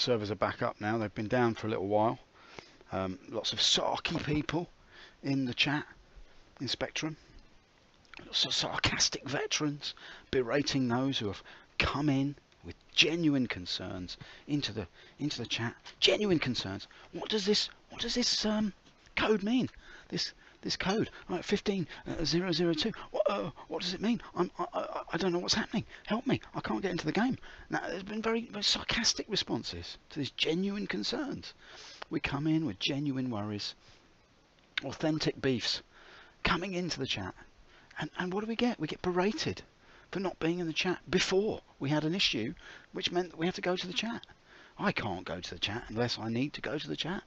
servers are back up now. They've been down for a little while. Lots of sarky people in the chat in Spectrum. Lots of sarcastic veterans berating those who have come in with genuine concerns into the chat. Genuine concerns. What does this code mean? This code, right, 15002. What does it mean? I don't know what's happening. Help me! I can't get into the game. Now, there's been very, very sarcastic responses to these genuine concerns. We come in with genuine worries, authentic beefs, coming into the chat, and what do we get? We get berated for not being in the chat before we had an issue, which meant that we had to go to the chat. I can't go to the chat unless I need to go to the chat.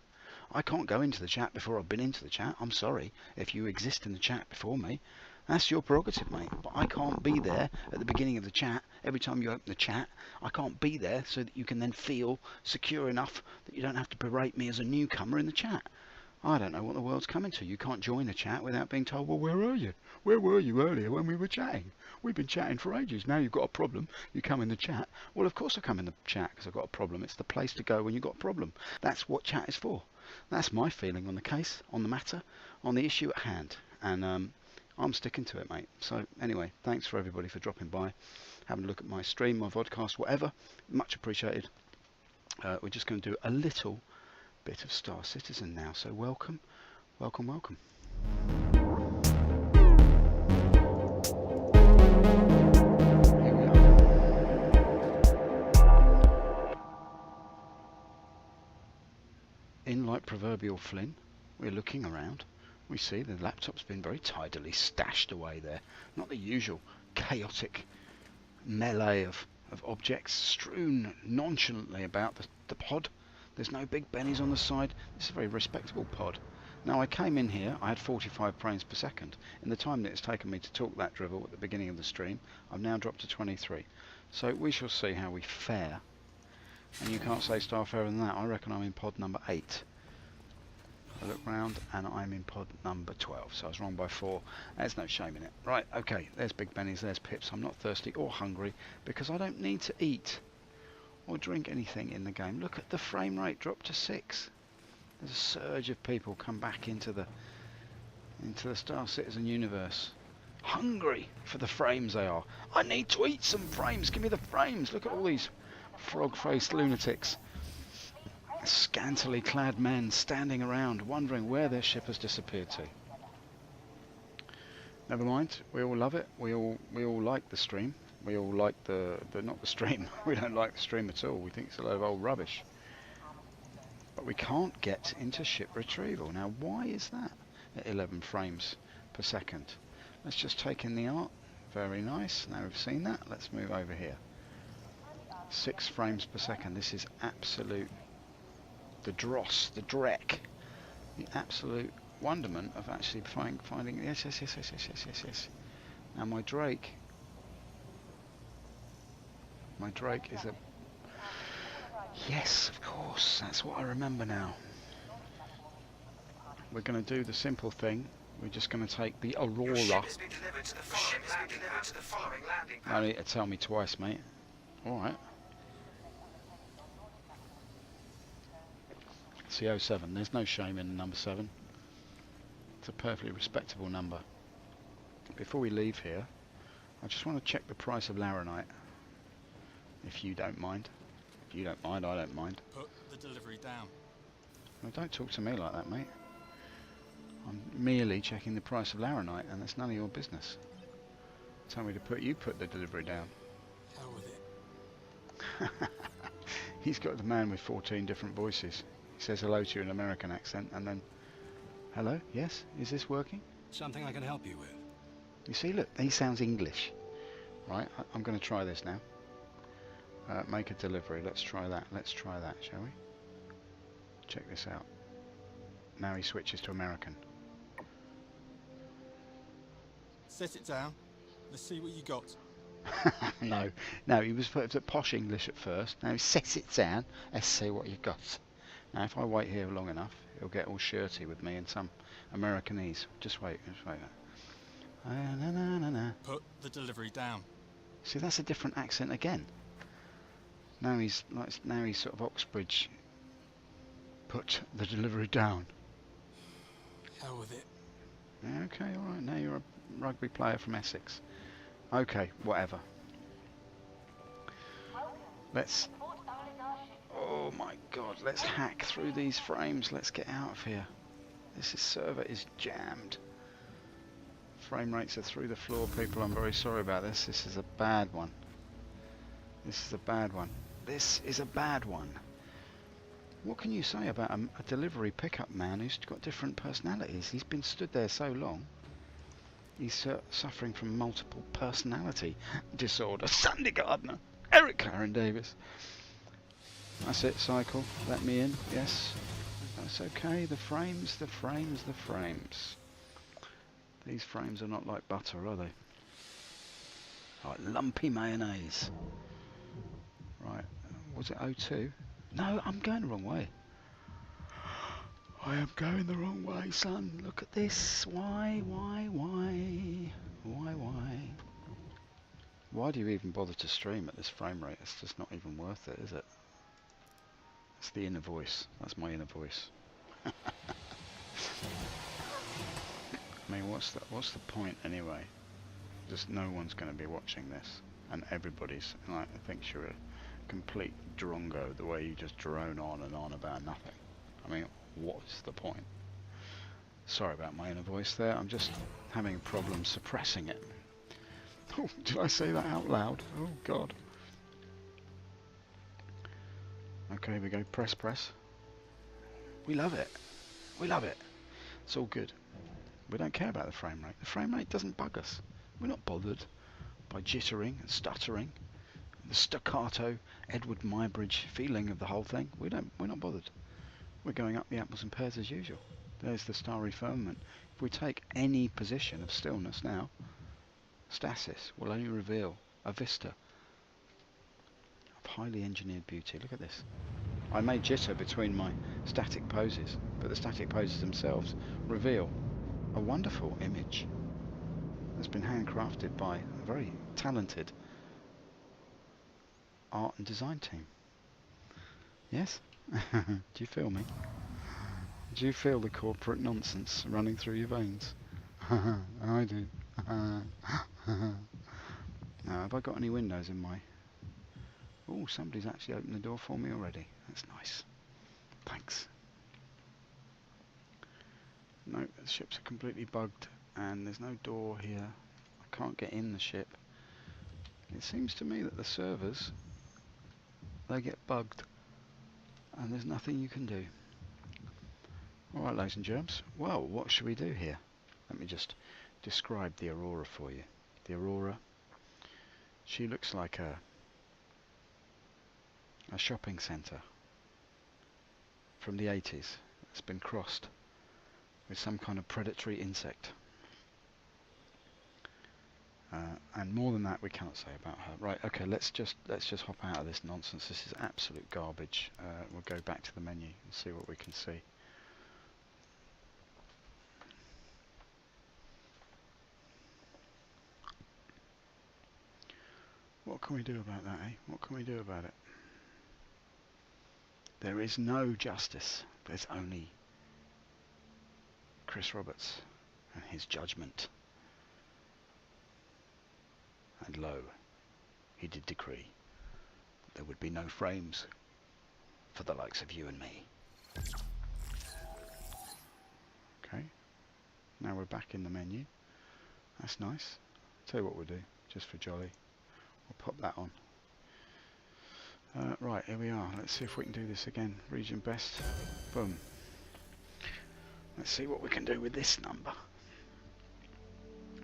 I can't go into the chat before I've been into the chat. I'm sorry if you exist in the chat before me. That's your prerogative, mate. But I can't be there at the beginning of the chat. Every time you open the chat, I can't be there so that you can then feel secure enough that you don't have to berate me as a newcomer in the chat. I don't know what the world's coming to. You can't join a chat without being told, well, where are you? Where were you earlier when we were chatting? We've been chatting for ages. Now you've got a problem. You come in the chat. Well, of course I come in the chat because I've got a problem. It's the place to go when you've got a problem. That's what chat is for. That's my feeling on the case, on the matter, on the issue at hand. And I'm sticking to it, mate. So anyway, thanks for everybody for dropping by, having a look at my stream, my vodcast, whatever. Much appreciated. We're just going to do a little bit of Star Citizen now. So welcome, welcome, welcome. Here we are. In like proverbial Flynn, we're looking around. We see the laptop's been very tidily stashed away there. Not the usual chaotic melee of objects strewn nonchalantly about the pod. There's no big bennies on the side. It's a very respectable pod. Now, I came in here, I had 45 frames per second. In the time that it's taken me to talk that drivel at the beginning of the stream, I've now dropped to 23. So we shall see how we fare. And you can't say star fairer than that. I reckon I'm in pod number 8. I look round and I'm in pod number 12, so I was wrong by 4. There's no shame in it. Right, okay, there's Big Benny's, there's Pips. I'm not thirsty or hungry because I don't need to eat or drink anything in the game. Look at the frame rate drop to 6. There's a surge of people come back into the Star Citizen universe. Hungry for the frames they are. I need to eat some frames. Give me the frames. Look at all these frog-faced lunatics. Scantily clad men standing around wondering where their ship has disappeared to. Never mind, we all love it. We all like the stream. We all like not the stream. We don't like the stream at all. We think it's a load of old rubbish. But we can't get into ship retrieval. Now why is that at 11 frames per second? Let's just take in the art. Very nice. Now we've seen that, let's move over here. 6 frames per second. This is absolute the dross, the dreck, the absolute wonderment of actually finding yes. Now my Drake is a yes, of course, that's what I remember now. We're going to do the simple thing. We're just going to take the Aurora. No need to tell me twice, mate. Alright. CO7, there's no shame in number 7. It's a perfectly respectable number. Before we leave here, I just want to check the price of Laranite. If you don't mind. If you don't mind, I don't mind. Put the delivery down. Well, don't talk to me like that, mate. I'm merely checking the price of Laranite, and that's none of your business. Tell me to put the delivery down. Hell with it. He's got the man with 14 different voices. He says hello to you in an American accent, and then, hello, yes, is this working? Something I can help you with. You see, look, he sounds English. Right, I'm going to try this now. Make a delivery, let's try that, shall we? Check this out. Now he switches to American. Set it down. Let's see what you got. No, he was at posh English at first. Now he sets it down. Let's see what you got. Now if I wait here long enough, he'll get all shirty with me in some Americanese. Just wait. Put the delivery down. See, that's a different accent again. Now he's sort of Oxbridge put the delivery down. Hell with it. Okay, alright, now you're a rugby player from Essex. Okay, whatever. Let's... Oh my god, let's hack through these frames. Let's get out of here. This server is jammed. Frame rates are through the floor, people. I'm very sorry about this. This is a bad one. This is a bad one. This is a bad one. What can you say about a delivery pickup man who's got different personalities? He's been stood there so long. He's suffering from multiple personality disorder. Sandy Gardner, Eric Claren Davis. That's it, cycle. Let me in. Yes. That's okay. The frames, the frames, the frames. These frames are not like butter, are they? Like lumpy mayonnaise. Right. Was it O2? No, I'm going the wrong way. I am going the wrong way, son. Look at this. Why? Why do you even bother to stream at this frame rate? It's just not even worth it, is it? It's the inner voice. That's my inner voice. I mean, what's the point anyway? Just no one's going to be watching this, and everybody's like thinks you're a complete drongo the way you just drone on and on about nothing. I mean, what's the point? Sorry about my inner voice there. I'm just having a problem suppressing it. Oh, did I say that out loud? Oh God. Okay, here we go. Press, press. We love it. We love it. It's all good. We don't care about the frame rate. The frame rate doesn't bug us. We're not bothered by jittering and stuttering, the staccato Edward Muybridge feeling of the whole thing. We're not bothered. We're going up the apples and pears as usual. There's the starry firmament. If we take any position of stillness now, stasis will only reveal a vista of highly engineered beauty. Look at this. I made jitter between my static poses, but the static poses themselves reveal a wonderful image that's been handcrafted by a very talented art and design team. Yes? Do you feel me? Do you feel the corporate nonsense running through your veins? I do. Now, have I got any windows in my... Oh, somebody's actually opened the door for me already. That's nice. Thanks. No, the ships are completely bugged and there's no door here. I can't get in the ship. It seems to me that the servers, they get bugged and there's nothing you can do. Alright, ladies and germs. Well, what should we do here? Let me just describe the Aurora for you. The Aurora, she looks like a shopping centre from the 80s. It's been crossed with some kind of predatory insect. And more than that we cannot say about her. Right, okay, let's just hop out of this nonsense. This is absolute garbage. We'll go back to the menu and see what we can see. What can we do about that, eh? What can we do about it? There is no justice. There's only Chris Roberts and his judgment. And lo, he did decree that there would be no frames for the likes of you and me. Okay, now we're back in the menu. That's nice. Tell you what we'll do, just for jolly. We'll pop that on. Right, here we are. Let's see if we can do this again. Region best. Boom. Let's see what we can do with this number.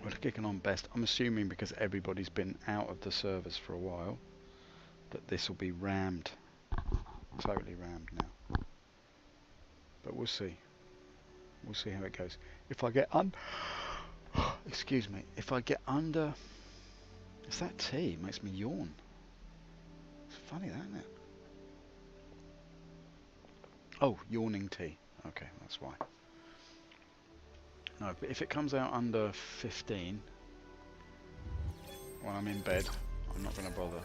We're kicking on best. I'm assuming because everybody's been out of the servers for a while that this will be rammed. Totally rammed now. But we'll see. We'll see how it goes. If I get excuse me. If I get under... It's that tea. It makes me yawn. It's funny that, isn't it? Oh, yawning tea. Okay, that's why. No, but if it comes out under 15 when I'm in bed, I'm not going to bother.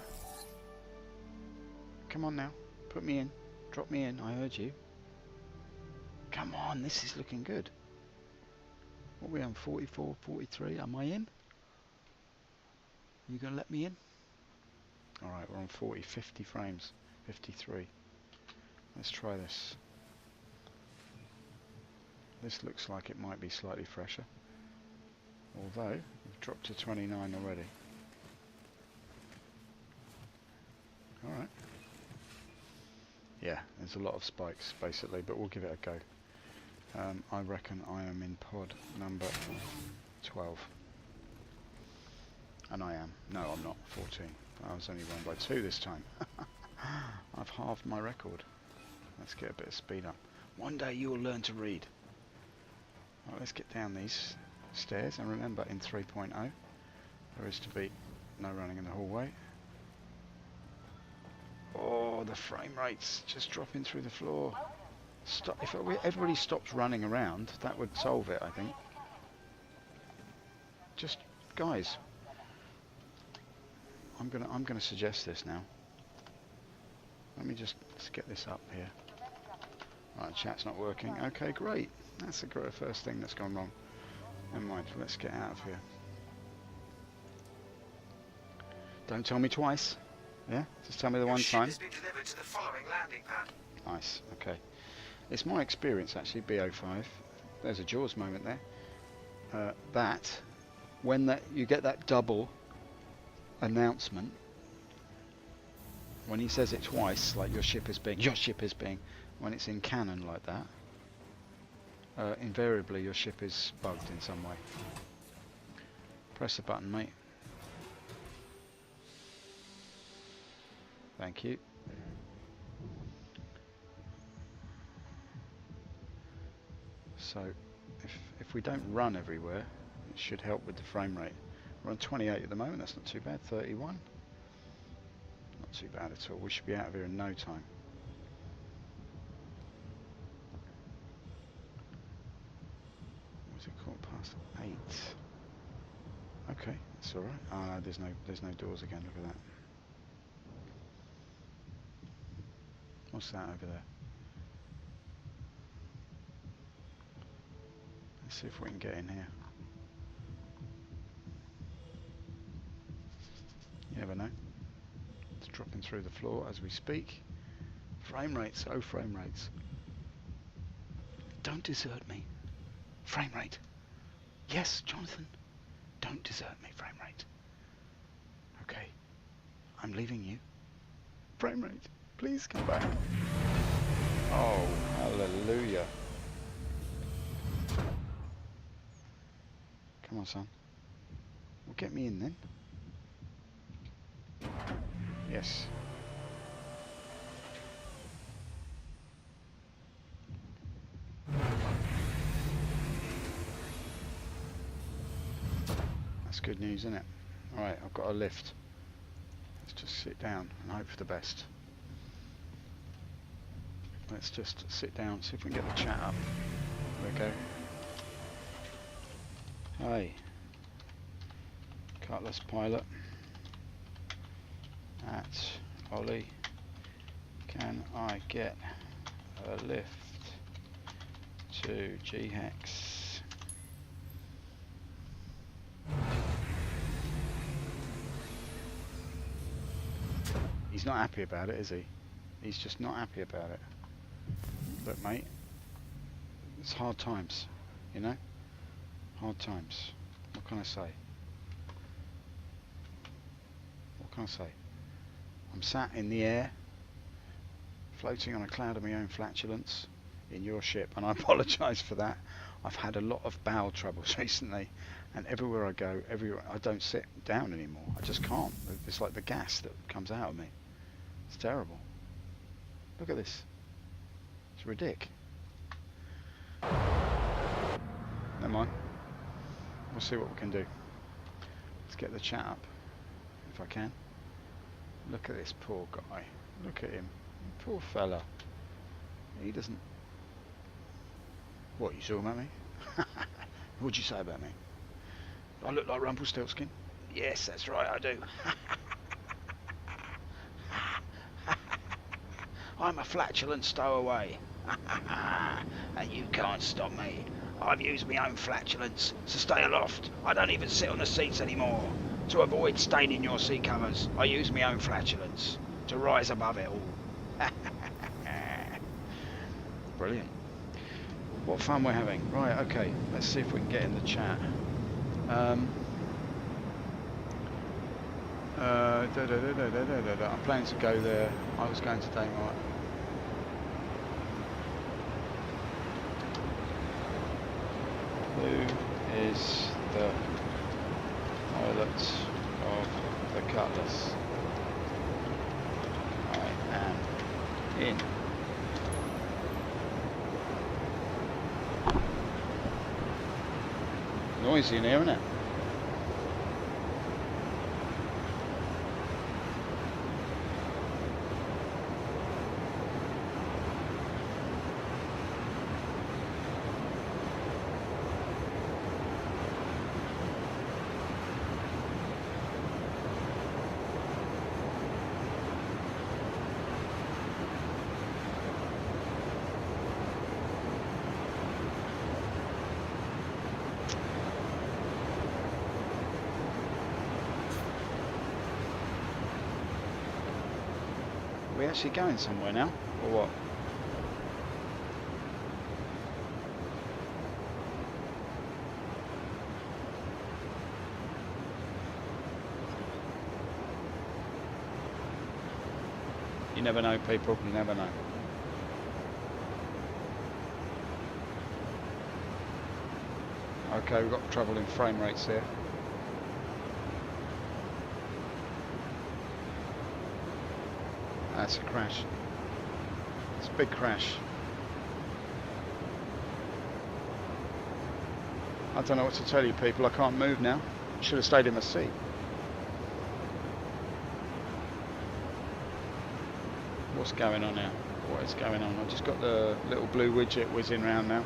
come on now. Put me in. Drop me in. I heard you. Come on, this is looking good. What are we on? 44, 43? Am I in? You gonna let me in? Alright, we're on 40, 50 frames. 53. Let's try this. This looks like it might be slightly fresher. Although, we've dropped to 29 already. Alright. Yeah, there's a lot of spikes basically, but we'll give it a go. I reckon I am in pod number 12. And I am. No, I'm not. 14. I was only wrong by 2 this time. I've halved my record. Let's get a bit of speed up. One day you will learn to read. Right, let's get down these stairs, and remember in 3.0 there is to be no running in the hallway. Oh, the frame rate's just dropping through the floor. Stop. If everybody stops running around, that would solve it, I think. Just, guys, I'm gonna suggest this now. Let me just get this up here. Right, chat's not working. Okay, great. That's the first thing that's gone wrong. Never mind. Let's get out of here. Don't tell me twice. Yeah, just tell me the one time. Has been delivered to the following landing pad. Nice. Okay. It's my experience actually. BO5. There's a Jaws moment there. That when you get that double announcement, when he says it twice, like your ship is being, when it's in canon like that, invariably your ship is bugged in some way. Press the button, mate. Thank you. So if we don't run everywhere, it should help with the frame rate. We're on 28 at the moment, that's not too bad. 31. Not too bad at all. We should be out of here in no time. What's it called? Past 8. Okay, that's alright. Oh no, there's no doors again, look at that. What's that over there? Let's see if we can get in here. You never know. It's dropping through the floor as we speak. Frame rates, oh frame rates. Don't desert me. Frame rate. Yes, Jonathan. Don't desert me, frame rate. Okay. I'm leaving you. Frame rate. Please come back. Oh, hallelujah. Come on, son. Well, get me in then. Yes. That's good news, isn't it? Alright, I've got a lift. Let's just sit down and hope for the best. Let's just sit down, see if we can get the chat up. There we go. Hi. Cutlass pilot. At Ollie. Can I get a lift to G-Hex? He's not happy about it, is he? He's just not happy about it. Look, mate, it's hard times, you know? Hard times. What can I say? What can I say? I'm sat in the air, floating on a cloud of my own flatulence in your ship, and I apologise for that. I've had a lot of bowel troubles recently, and everywhere I go, I don't sit down anymore. I just can't. It's like the gas that comes out of me. It's terrible. Look at this. It's ridiculous. Never mind. We'll see what we can do. Let's get the chat up, if I can. Look at this poor guy. Look at him. Poor fella. He doesn't... What, you talking about me? What'd you say about me? I look like Rumpelstiltskin? Yes, that's right, I do. I'm a flatulent stowaway. And you can't stop me. I've used my own flatulence, so stay aloft. I don't even sit on the seats anymore. To avoid staining your seat covers, I use my own flatulence to rise above it all. Brilliant. What fun we're having. Right, okay, let's see if we can get in the chat. I'm planning to go there. I was going today, right? Who is the pilot of the Cutlass? I am in. Noisy in here, isn't it? Are we actually going somewhere now, or what? You never know, people, you never know. Okay, we've got trouble in frame rates here. That's a crash. It's a big crash. I don't know what to tell you, people. I can't move now. I should have stayed in my seat. What's going on now? What is going on? I've just got the little blue widget whizzing round now.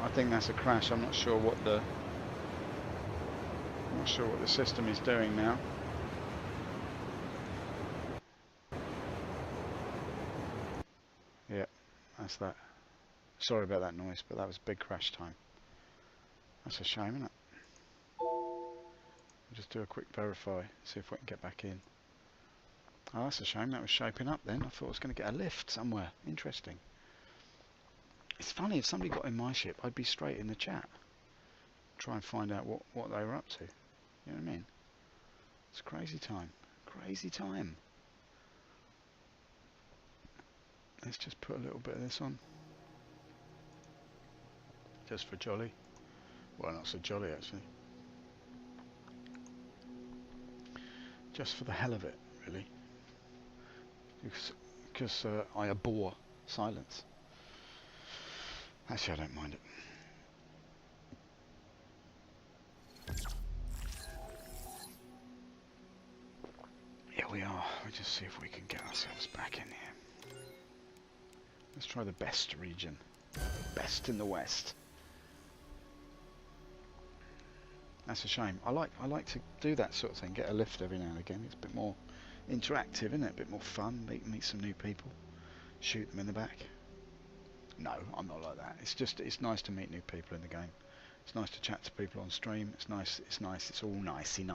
I think that's a crash. I'm not sure what the system is doing now. Yeah, that's that. Sorry about that noise, but that was big crash time. That's a shame, isn't it? We'll just do a quick verify, see if we can get back in. Oh, that's a shame. That was shaping up then. I thought I was going to get a lift somewhere. Interesting. It's funny, if somebody got in my ship, I'd be straight in the chat. Try and find out what they were up to. You know what I mean? It's crazy time. Crazy time. Let's just put a little bit of this on. Just for jolly. Well, not so jolly, actually. Just for the hell of it, really. Because I abhor silence. Actually, I don't mind it. Here we are. We'll just see if we can get ourselves back in here. Let's try the best region. Best in the West. That's a shame. I like to do that sort of thing. Get a lift every now and again. It's a bit more interactive, isn't it? A bit more fun. Meet some new people. Shoot them in the back. No, I'm not like that. It's nice to meet new people in the game. It's nice to chat to people on stream. It's nice. It's all nicey.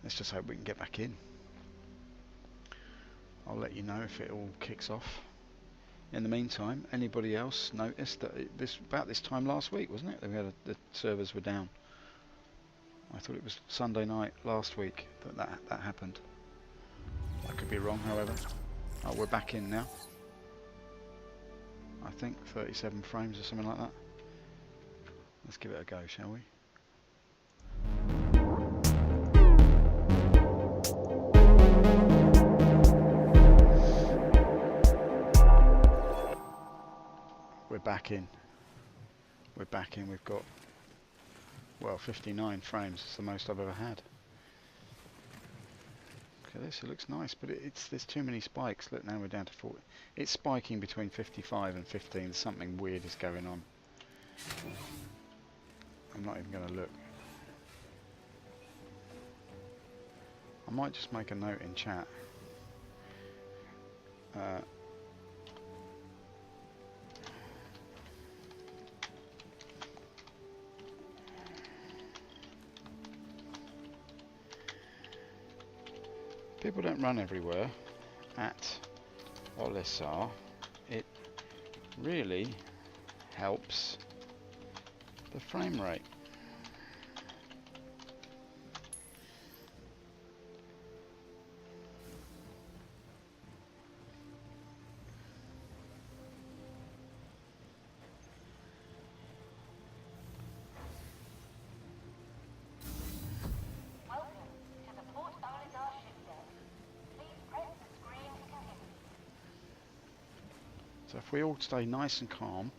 Let's just hope we can get back in. I'll let you know if it all kicks off. In the meantime, anybody else noticed that about this time last week, wasn't it? The servers were down. I thought it was Sunday night last week that happened. I could be wrong, however. Oh, we're back in now. I think 37 frames or something like that. Let's give it a go, shall we? We're back in. We're back in. We've got, well, 59 frames. It's the most I've ever had. at this. It looks nice, but there's too many spikes. Look, now we're down to 40. It's spiking between 55 and 15. Something weird is going on. I'm not even going to look. I might just make a note in chat. People don't run everywhere at Olisar. It really helps the frame rate. So if we all stay nice and calm,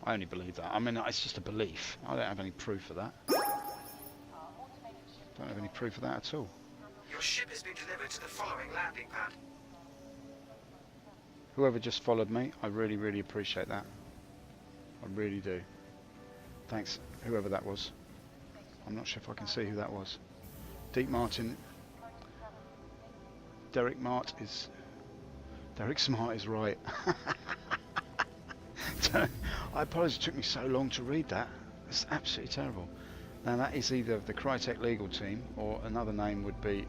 I only believe that. I mean, it's just a belief. I don't have any proof of that. Don't have any proof of that at all. Your ship has been delivered to the following landing pad. Whoever just followed me, I really, really appreciate that. I really do. Thanks, whoever that was. I'm not sure if I can see who that was. Deep Martin. Derek Smart is right. I apologise it took me so long to read that. It's absolutely terrible. Now that is either the Crytek legal team or another name would be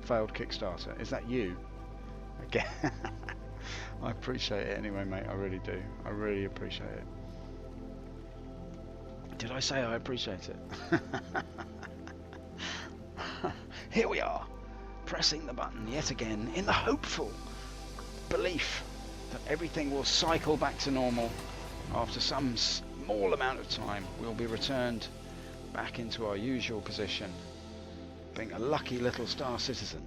failed Kickstarter. Is that you? Again. I appreciate it anyway, mate. I really do. I really appreciate it. Did I say I appreciate it? Here we are, pressing the button yet again in the hopeful belief that everything will cycle back to normal after some small amount of time. We'll be returned back into our usual position, being a lucky little star citizen.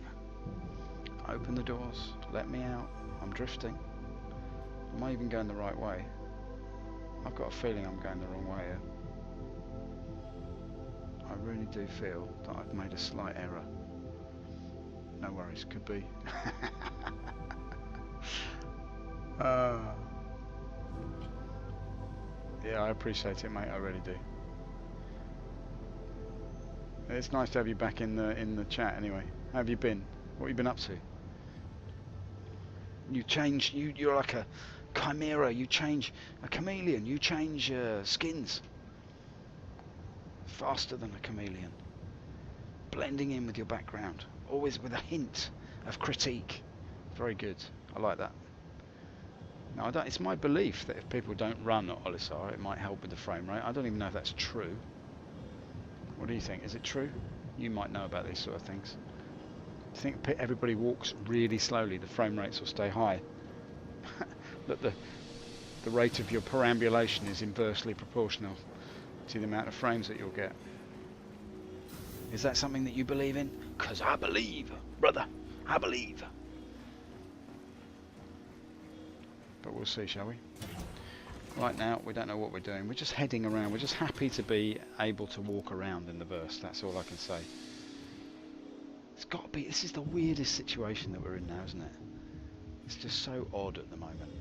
Open the doors, let me out. I'm drifting. Am I even going the right way? I've got a feeling I'm going the wrong way here. I really do feel that I've made a slight error. No worries, could be. Yeah, I appreciate it, mate. I really do. It's nice to have you back in the chat. Anyway, how have you been? What have you been up to? You change. You're like a chimera. You change a chameleon. You change skins faster than a chameleon. Blending in with your background, always with a hint of critique. Very good. I like that. Now, it's my belief that if people don't run at Olisar, it might help with the frame rate. I don't even know if that's true. What do you think? Is it true? You might know about these sort of things. Do you think everybody walks really slowly, the frame rates will stay high? That the rate of your perambulation is inversely proportional to the amount of frames that you'll get. Is that something that you believe in? 'Cause I believe, brother. I believe. But we'll see, shall we? Right now, we don't know what we're doing. We're just heading around. We're just happy to be able to walk around in the verse. That's all I can say. It's got to be. This is the weirdest situation that we're in now, isn't it? It's just so odd at the moment.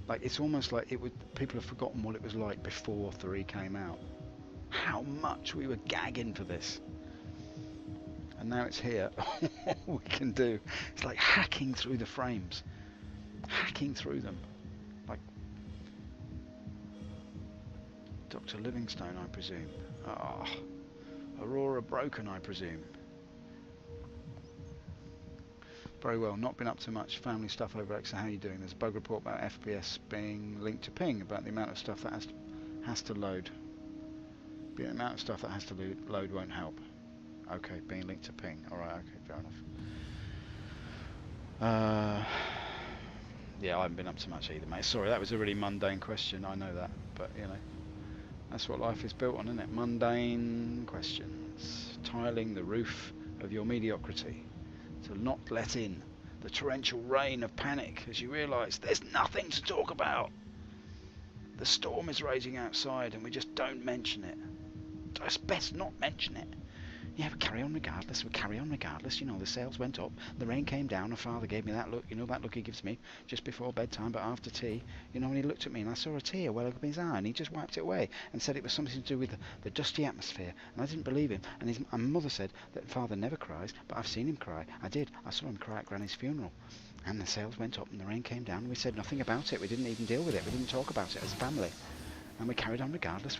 Like, it's almost like people have forgotten what it was like before 3 came out. How much we were gagging for this. And now it's here. All we can do. It's like hacking through the frames. Hacking through them. Like Dr. Livingstone, I presume. Ah, Aurora Broken, I presume. Very well, not been up to much family stuff over X. How are you doing? There's a bug report about FPS being linked to ping, about the amount of stuff that has to load. The amount of stuff that has to load won't help. Okay, being linked to ping. Alright, okay, fair enough. Yeah, I haven't been up to much either, mate. Sorry, that was a really mundane question, I know that. But, you know, that's what life is built on, isn't it? Mundane questions. Tiling the roof of your mediocrity. To not let in the torrential rain of panic as you realise there's nothing to talk about. The storm is raging outside and we just don't mention it. It's best not mention it. Yeah, we carry on regardless, you know, the sales went up, the rain came down, and Father gave me that look, you know that look he gives me just before bedtime, but after tea, you know, when he looked at me and I saw a tear well up his eye, and he just wiped it away and said it was something to do with the dusty atmosphere, and I didn't believe him, and my mother said that Father never cries, but I've seen him cry. I did, I saw him cry at Granny's funeral, and the sales went up and the rain came down, and we said nothing about it, we didn't even deal with it, we didn't talk about it as a family, and we carried on regardless.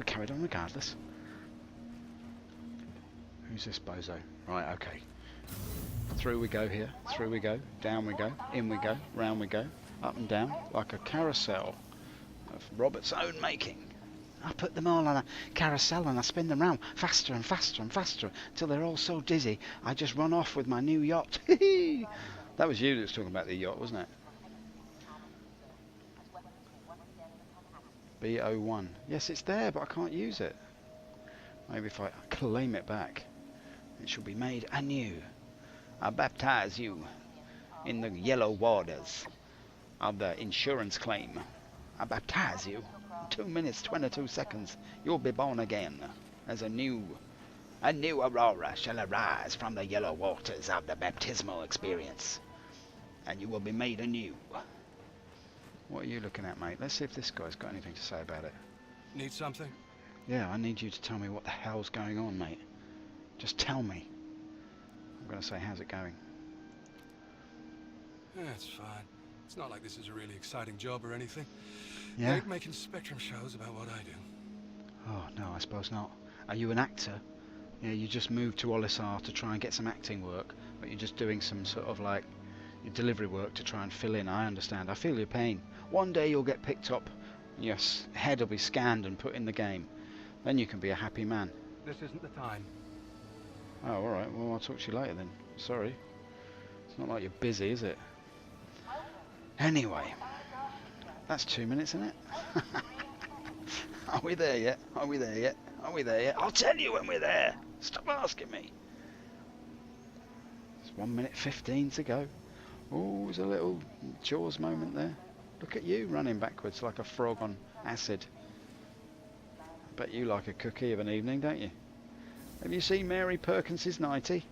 Who's this bozo? Right, okay. Through we go here, through we go, down we go, in we go, round we go, up and down, like a carousel of Robert's own making. I put them all on a carousel and I spin them round faster and faster and faster till they're all so dizzy I just run off with my new yacht. That was you that was talking about the yacht, wasn't it? B01. Yes, it's there, but I can't use it. Maybe if I claim it back, it shall be made anew. I baptize you in the yellow waters of the insurance claim. I baptize you. In 2 minutes, 22 seconds, you'll be born again as a new aurora shall arise from the yellow waters of the baptismal experience, and you will be made anew. What are you looking at, mate? Let's see if this guy's got anything to say about it. Need something? Yeah, I need you to tell me what the hell's going on, mate. Just tell me. I'm going to say, how's it going? Yeah, it's fine. It's not like this is a really exciting job or anything. Yeah? Like making Spectrum shows about what I do. Oh, no, I suppose not. Are you an actor? Yeah, you just moved to Olisar to try and get some acting work, but you're just doing some sort of like your delivery work to try and fill in. I understand. I feel your pain. One day you'll get picked up, and your head will be scanned and put in the game. Then you can be a happy man. This isn't the time. Oh, alright. Well, I'll talk to you later then. Sorry. It's not like you're busy, is it? Anyway. That's 2 minutes, isn't it? Are we there yet? Are we there yet? Are we there yet? I'll tell you when we're there. Stop asking me. It's 1 minute 15 to go. Oh, there's a little Jaws moment there. Look at you running backwards like a frog on acid. I bet you like a cookie of an evening, don't you? Have you seen Mary Perkins's 90?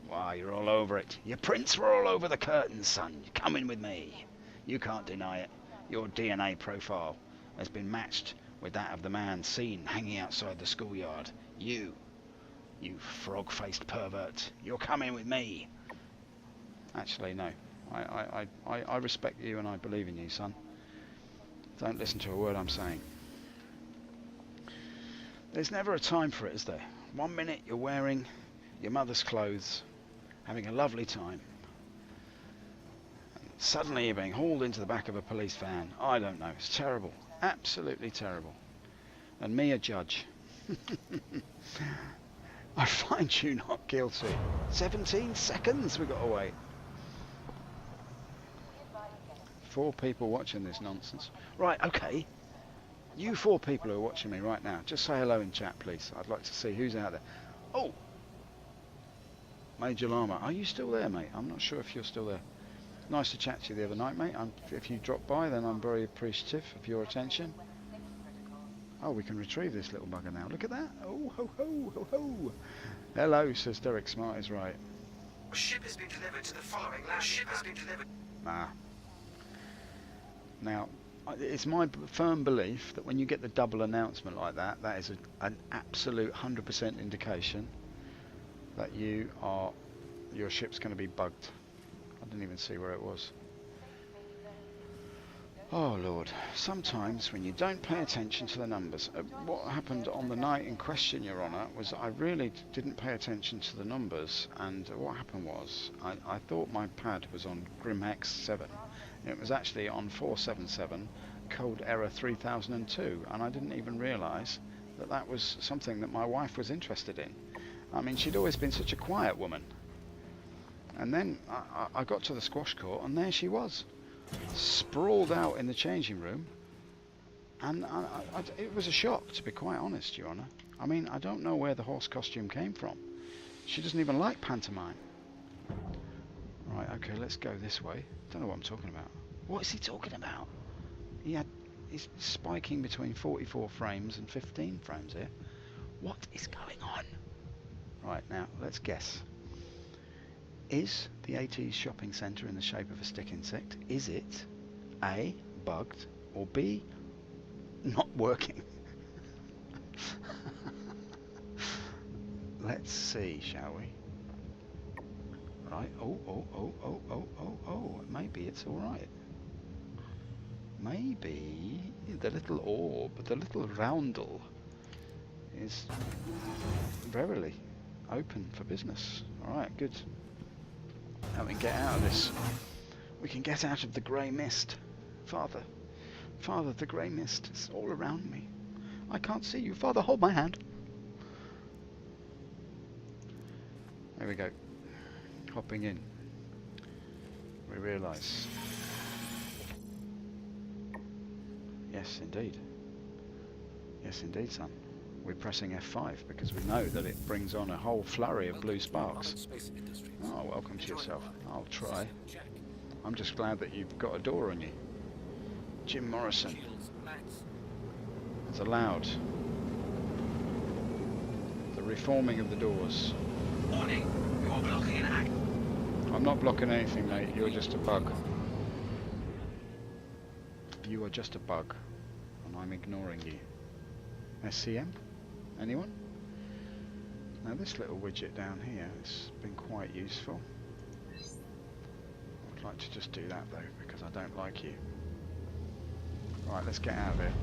Why, you're all over it. Your prints were all over the curtains, son. You're coming with me. You can't deny it. Your DNA profile has been matched with that of the man seen hanging outside the schoolyard. You frog-faced pervert. You're coming with me. Actually, no. I respect you and I believe in you, son. Don't listen to a word I'm saying. There's never a time for it, is there? 1 minute you're wearing your mother's clothes, having a lovely time. And suddenly you're being hauled into the back of a police van. I don't know. It's terrible. Absolutely terrible. And me a judge. I find you not guilty. 17 seconds we got to wait. 4 people watching this nonsense. Right, okay. You 4 people who are watching me right now, just say hello in chat, please. I'd like to see who's out there. Oh! Major Llama, are you still there, mate? I'm not sure if you're still there. Nice to chat to you the other night, mate. If you drop by, then I'm very appreciative of your attention. Oh, we can retrieve this little bugger now. Look at that. Oh, ho, ho, ho, ho. Hello, says Derek Smart is right. Ship has been delivered to the following land. Ship has been delivered. Ah. Now, it's my firm belief that when you get the double announcement like that, that is an absolute 100% indication that your ship's going to be bugged. I didn't even see where it was. Oh Lord, sometimes when you don't pay attention to the numbers, what happened on the night in question, Your Honour, was I really didn't pay attention to the numbers, and what happened was I thought my pad was on Grimhex 7. It was actually on 477, code error 3002, and I didn't even realise that that was something that my wife was interested in. I mean, she'd always been such a quiet woman. And then I got to the squash court, and there she was, sprawled out in the changing room, and it was a shock, to be quite honest, Your Honour. I mean, I don't know where the horse costume came from. She doesn't even like pantomime. Right, okay, let's go this way. Don't know what I'm talking about. What is he talking about? He's spiking between 44 frames and 15 frames here. What is going on? Right, now let's guess. Is the 80s shopping centre in the shape of a stick insect? Is it A, bugged, or B, not working? Let's see, shall we? Right, oh, maybe it's alright. Maybe the little orb, the little roundel is verily open for business. Alright, good. Now we can get out of this. We can get out of the grey mist. Father, Father, the grey mist is all around me. I can't see you. Father, hold my hand. There we go. Hopping in. We realise. Yes, indeed. Yes, indeed, son. We're pressing F5 because we know that it brings on a whole flurry of blue sparks. Oh, welcome to yourself. I'll try. I'm just glad that you've got a door on you. Jim Morrison has allowed the reforming of the doors. Warning, you are blocking an act. I'm not blocking anything, mate. You're just a bug. You are just a bug, and I'm ignoring you. SCM? Anyone? Now this little widget down here has been quite useful. I'd like to just do that though, because I don't like you. Right, let's get out of here.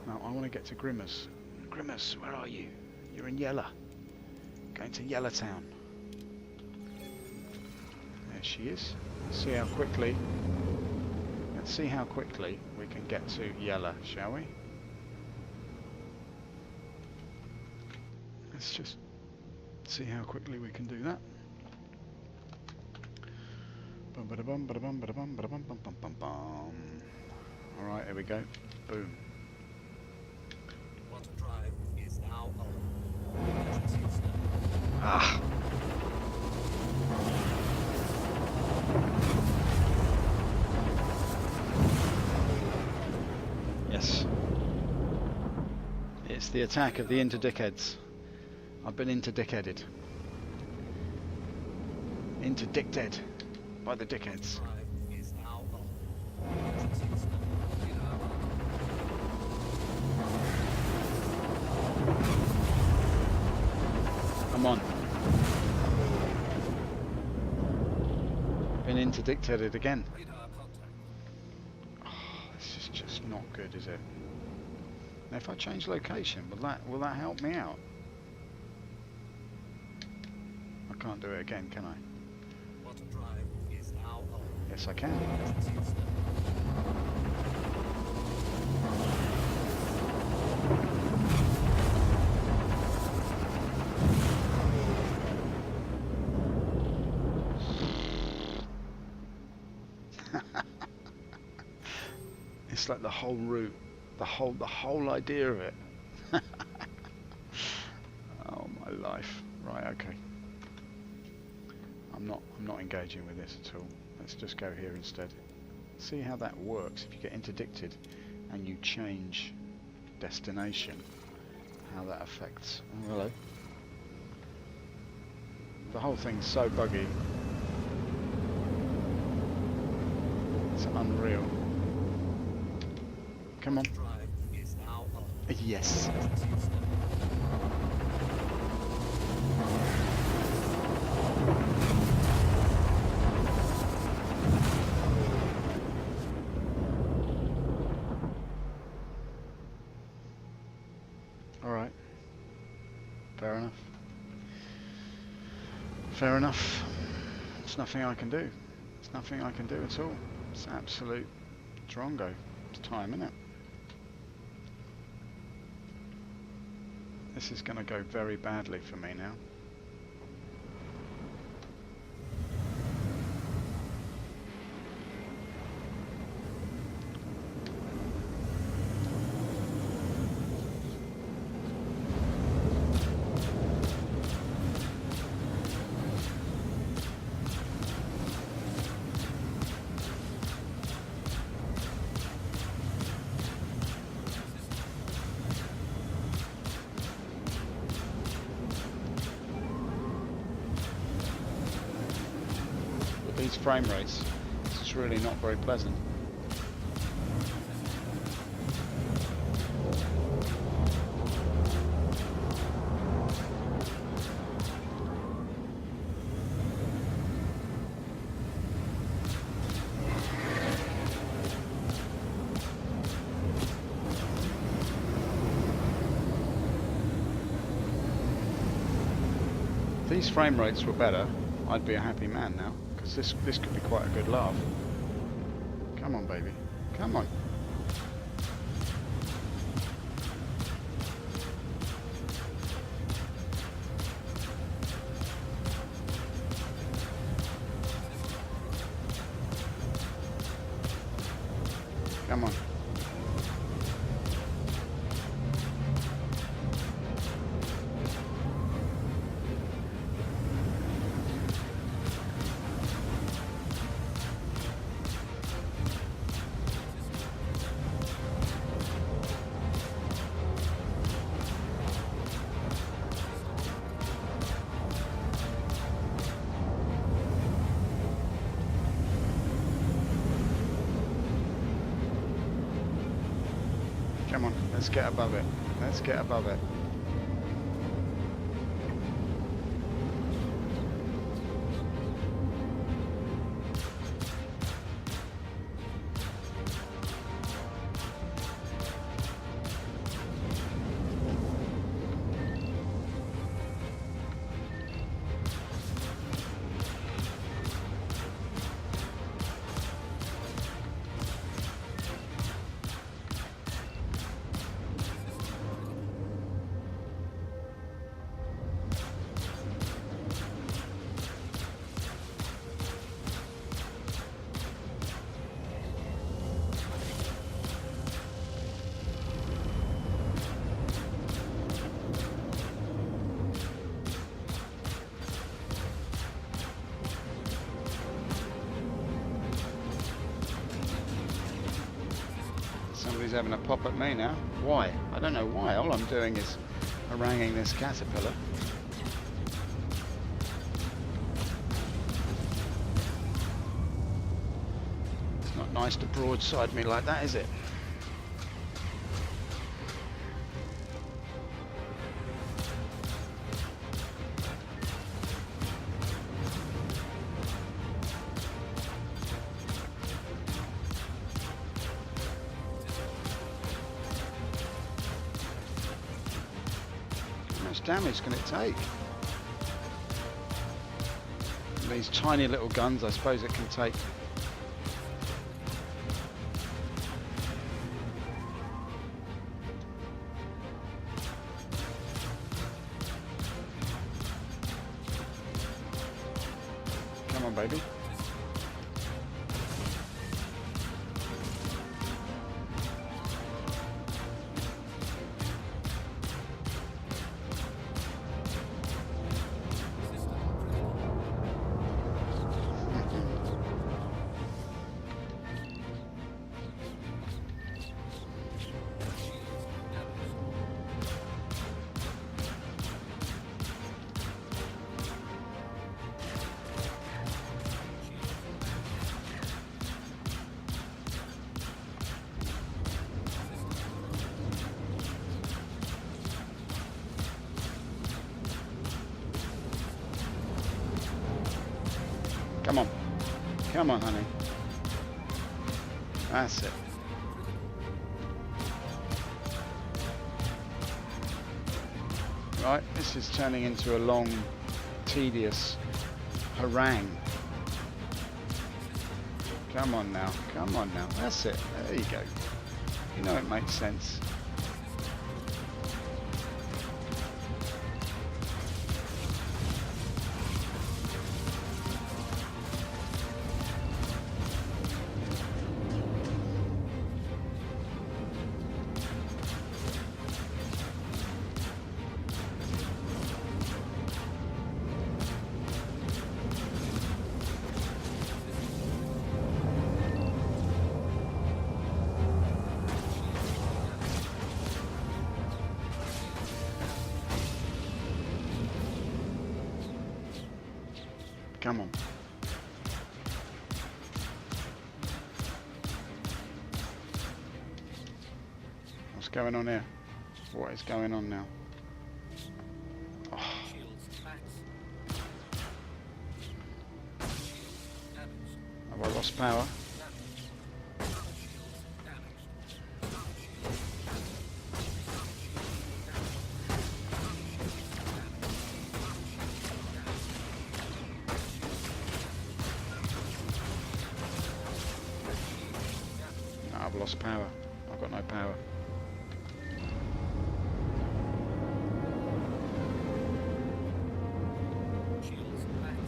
Now I want to get to Grimmers. Grimmers, where are you? You're in Yella. Going to Yellowtown. There she is. Let's see how quickly we can get to Yella, shall we? Let's just see how quickly we can do that. Alright, here we go. Boom. Water drive is now on. Ah! Yes. It's the attack of the Interdictheads. I've been interdickheaded. Interdicted by the dickheads. Drive is now on. Come on. Been interdicted again. Radar contact. Oh, this is just not good, is it? Now if I change location, will that help me out? I can't do it again, can I? Water drive is now on. Yes, I can. It's like the whole route, the whole idea of it. Oh my life. Right, okay. I'm not engaging with this at all. Let's just go here instead. See how that works if you get interdicted and you change destination. How that affects. Oh, hello. The whole thing's so buggy. It's unreal. Come on. Drive is now on. Yes. Alright. Fair enough. Fair enough. There's nothing I can do. There's nothing I can do at all. It's absolute drongo. It's time, isn't it? This is going to go very badly for me now. frame rates, this is really not very pleasant. If these frame rates were better, I'd be a happy man now, because this could be quite a good laugh. Come on, baby. Come on. Come on. Come on, let's get above it. Let's get above it. Somebody's having a pop at me now. Why? I don't know why. All I'm doing is haranguing this caterpillar. It's not nice to broadside me like that, is it? How much damage can it take? These tiny little guns, I suppose it can take. Come on, baby. Come on. Come on, honey. That's it. Right, this is turning into a long, tedious harangue. Come on now. Come on now. That's it. There you go. You know it makes sense. Come on. going on here? What is going on now? Oh, Shields max. Shields damaged. have I lost power? Shields damaged. No, I've lost power. I've got no power. Shields max.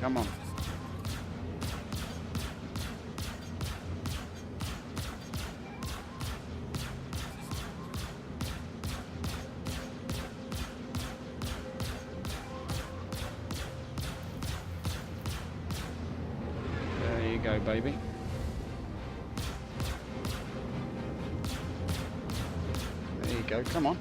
Come on. There you go, baby. There you go, come on.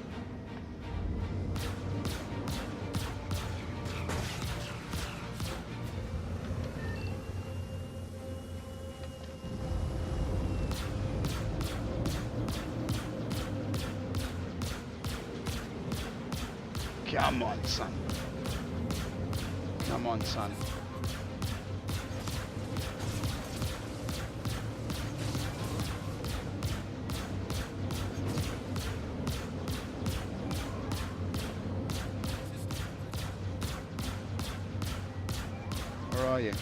Come on, son. Come on, son. Where are you?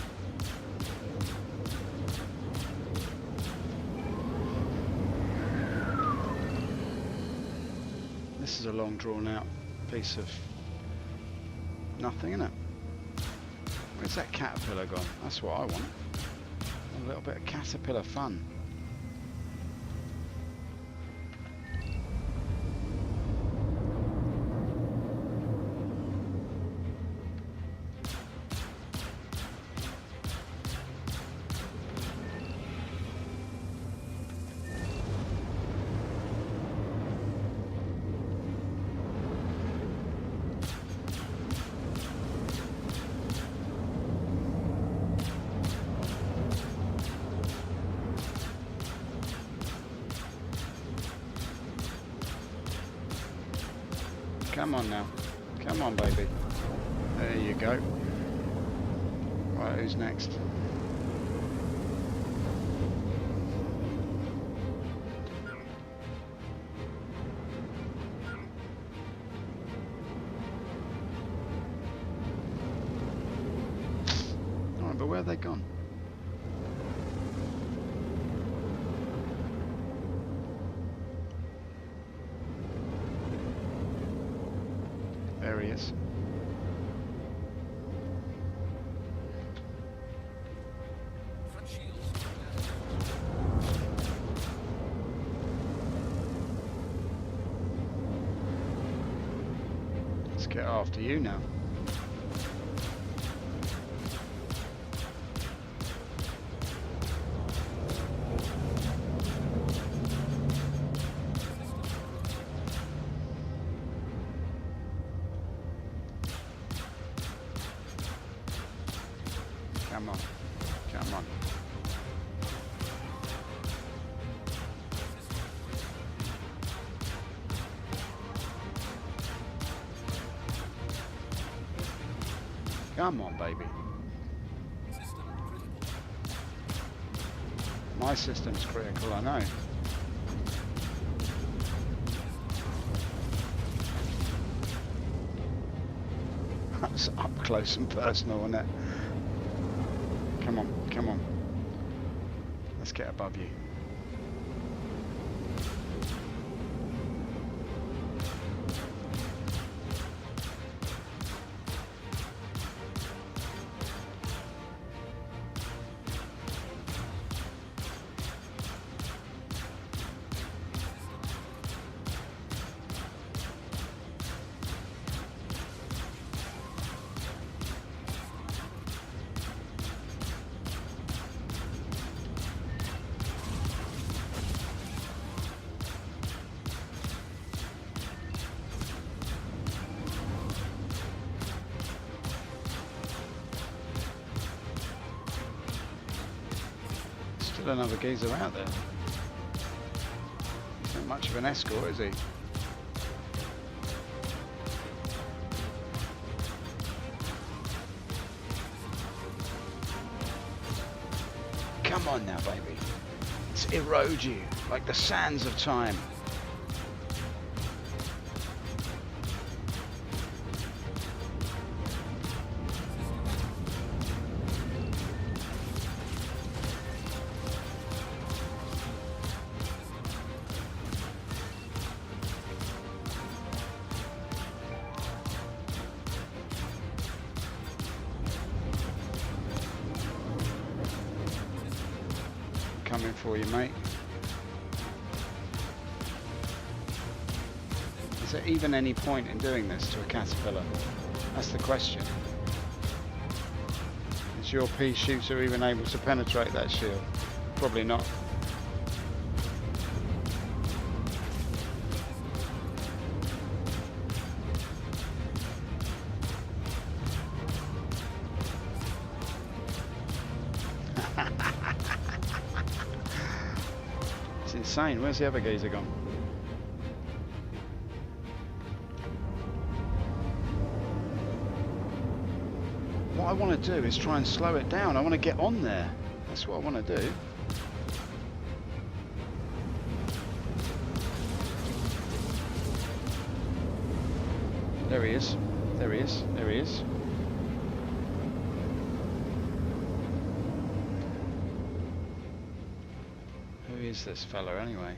This is a long drawn out piece of nothing, isn't it? Where's that caterpillar gone? That's what I want. A little bit of caterpillar fun. Come on now. Come on, baby. There you go. Right, who's next? Alright, but where have they gone? There he is. Front shields. Let's get after you now. Come on. Come on. Come on, baby. System critical. My system's critical, I know. That's up close and personal, isn't it? Come on, come on. Let's get above you. Still another geezer out there. He's not much of an escort, is he? Come on now, baby. Let's erode you like the sands of time. Coming for you, mate. Is there even any point in doing this to a caterpillar? That's the question. Is your Pea Shooter even able to penetrate that shield? Probably not. It's insane. Where's the other geezer gone? What I want to do is try and slow it down. I want to get on there. That's what I want to do. There he is. There he is. There he is. Who is this fella anyway?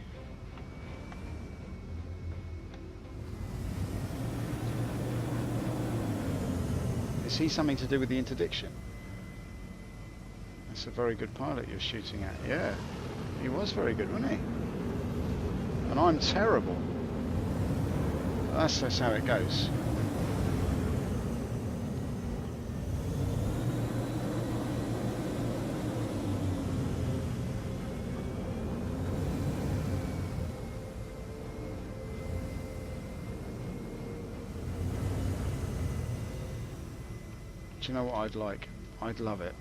Is he something to do with the interdiction? That's a very good pilot you're shooting at. Yeah, he was very good, wasn't he? And I'm terrible. That's how it goes. Do you know what I'd like? I'd love it.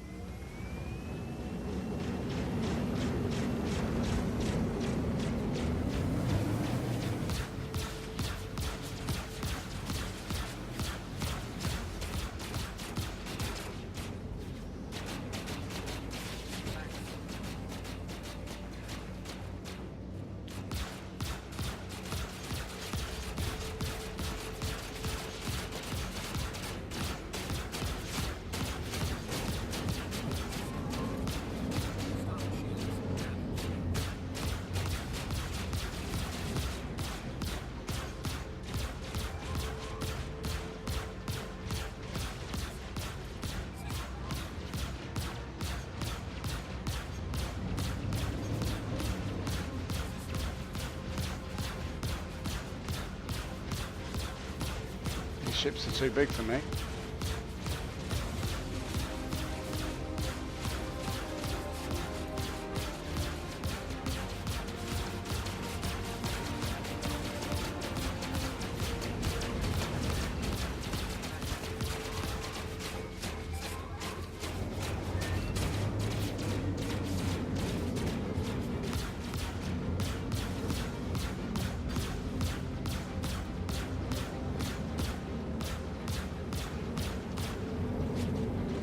Ships are too big for me.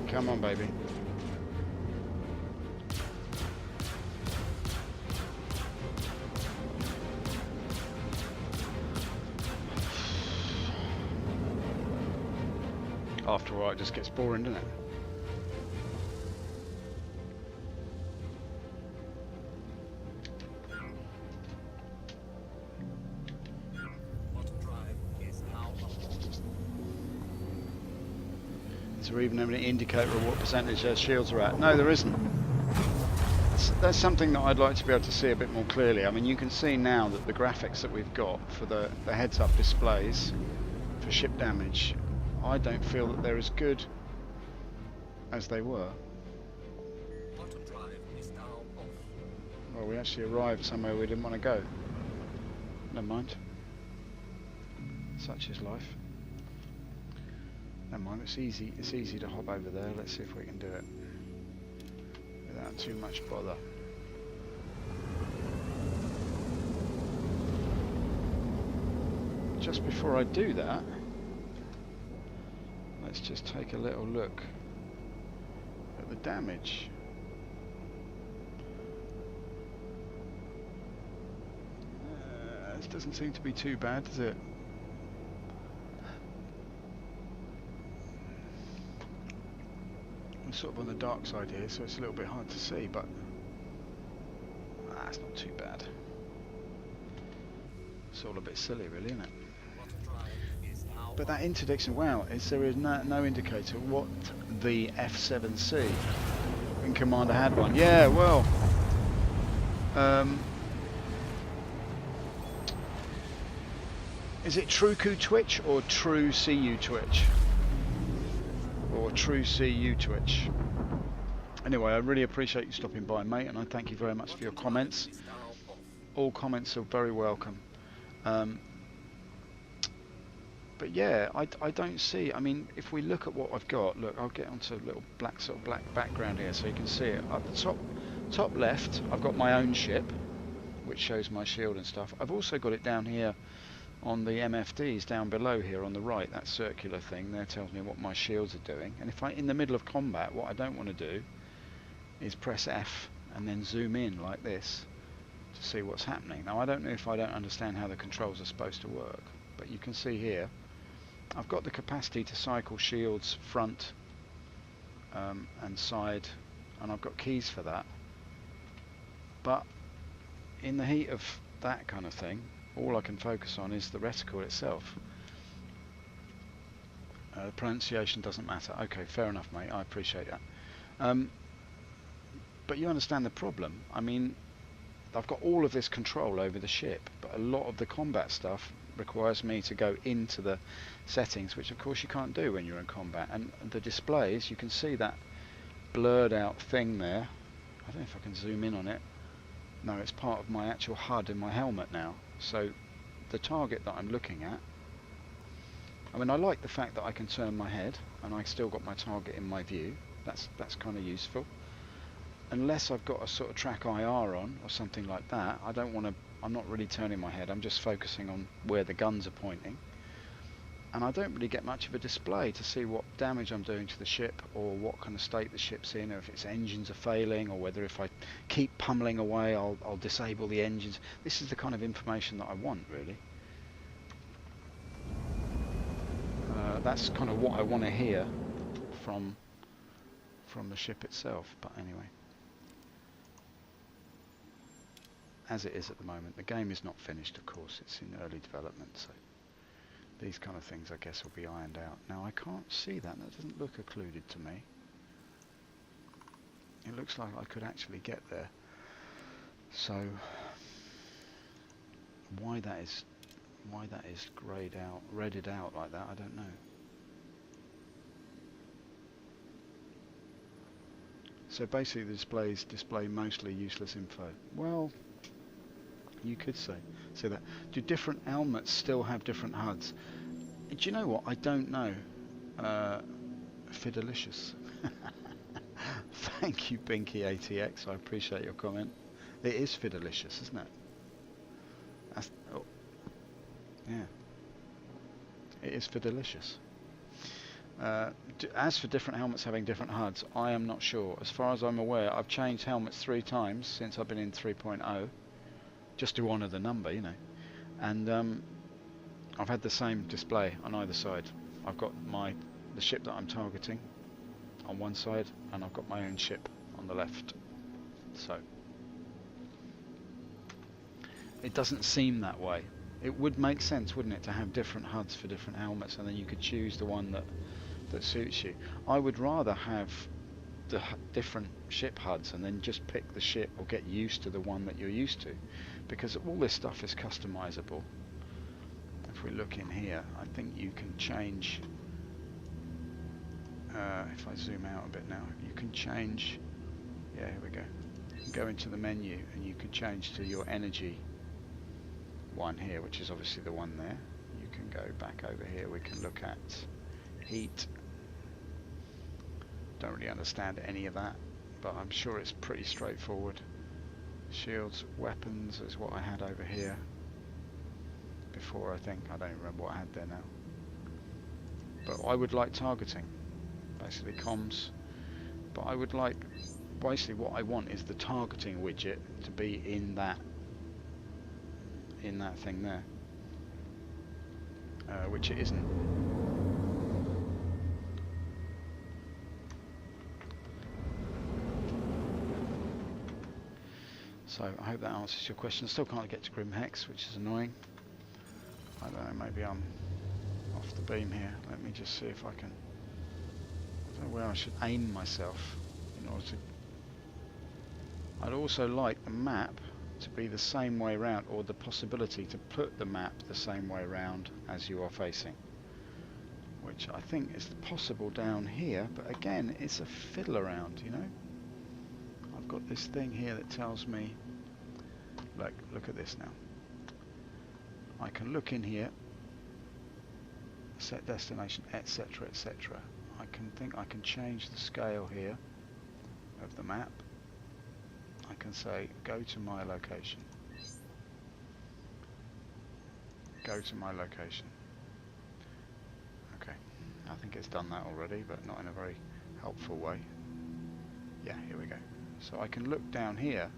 Come on, baby. After a while, it just gets boring, doesn't it? Is there even any indicator of what percentage their shields are at? No, there isn't. That's something that I'd like to be able to see a bit more clearly. I mean, you can see now that the graphics that we've got for the heads-up displays for ship damage, I don't feel that they're as good as they were. Bottom drive is now off. Well, we actually arrived somewhere we didn't want to go. Never mind. Such is life. Never mind, it's easy to hop over there. Let's see if we can do it without too much bother. just before I do that, let's just take a little look at the damage. This doesn't seem to be too bad, does it? I'm sort of on the dark side here, so it's a little bit hard to see, but it's not too bad. It's all a bit silly, really, isn't it? But that interdiction, wow, there is no indicator what the F7C in Commander had one. Yeah, well, is it True Coup Twitch or True CU Twitch? Or True CU Twitch? Anyway, I really appreciate you stopping by, mate, and I thank you very much for your comments. All comments are very welcome. But yeah, I don't see, I mean, if we look at what I've got, look, I'll get onto a little black background here so you can see it. At the top left, I've got my own ship, which shows my shield and stuff. I've also got it down here on the MFDs down below here on the right, that circular thing there tells me what my shields are doing. And if in the middle of combat, what I don't want to do is press F and then zoom in like this to see what's happening. Now I don't know if I don't understand how the controls are supposed to work, but you can see here I've got the capacity to cycle shields front and side, and I've got keys for that, but in the heat of that kind of thing, all I can focus on is the reticle itself. The pronunciation doesn't matter. Okay, fair enough, mate, I appreciate that. But you understand the problem. I mean, I've got all of this control over the ship, but a lot of the combat stuff requires me to go into the settings, which of course you can't do when you're in combat. And the displays, you can see that blurred out thing there. I don't know if I can zoom in on it. No, it's part of my actual HUD in my helmet now. So the target that I'm looking at, I mean, I like the fact that I can turn my head and I still got my target in my view. That's kind of useful. Unless I've got a sort of track IR on or something like that, I don't want to, I'm not really turning my head, I'm just focusing on where the guns are pointing. And I don't really get much of a display to see what damage I'm doing to the ship, or what kind of state the ship's in, or if its engines are failing, or whether if I keep pummeling away I'll disable the engines. This is the kind of information that I want, really. That's kind of what I want to hear from the ship itself, but anyway. As it is at the moment. The game is not finished, of course, it's in early development, so these kind of things I guess will be ironed out. Now I can't see that doesn't look occluded to me. It looks like I could actually get there. So why that is greyed out, redded out like that, I don't know. So basically the displays display mostly useless info. Well, you could say that. Do different helmets still have different HUDs? Do you know what? I don't know. Fidelicious. Thank you, Binky ATX. I appreciate your comment. It is Fidelicious, isn't it? That's, oh, yeah. It is Fidelicious. As for different helmets having different HUDs, I am not sure. As far as I'm aware, I've changed helmets 3 times since I've been in 3.0. Just to honour the number, you know, and I've had the same display on either side. I've got the ship that I'm targeting on one side, and I've got my own ship on the left. So it doesn't seem that way. It would make sense, wouldn't it, to have different HUDs for different helmets, and then you could choose the one that suits you. I would rather have the different ship HUDs and then just pick the ship, or get used to the one that you're used to, because all this stuff is customizable. If we look in here, I think you can change, if I zoom out a bit now, you can change, yeah, here we go, you can go into the menu and you can change to your energy one here, which is obviously the one there. You can go back over here, we can look at heat. Don't really understand any of that, but I'm sure it's pretty straightforward. Shields, weapons is what I had over here before, I think. I don't remember what I had there now. But I would like targeting, basically comms. But I would like, basically what I want is the targeting widget to be in that thing there, which it isn't. So I hope that answers your question. I still can't get to Grim Hex, which is annoying. I don't know, maybe I'm off the beam here. Let me just see if I can. I don't know where I should aim myself in order to. I'd also like the map to be the same way around, or the possibility to put the map the same way around as you are facing, which I think is possible down here, but again it's a fiddle around, you know. I've got this thing here that tells me, look at this now. I can look in here, set destination, etc, etc. I can change the scale here of the map. I can say go to my location. Go to my location. Okay, I think it's done that already, but not in a very helpful way. Yeah, here we go. So I can look down here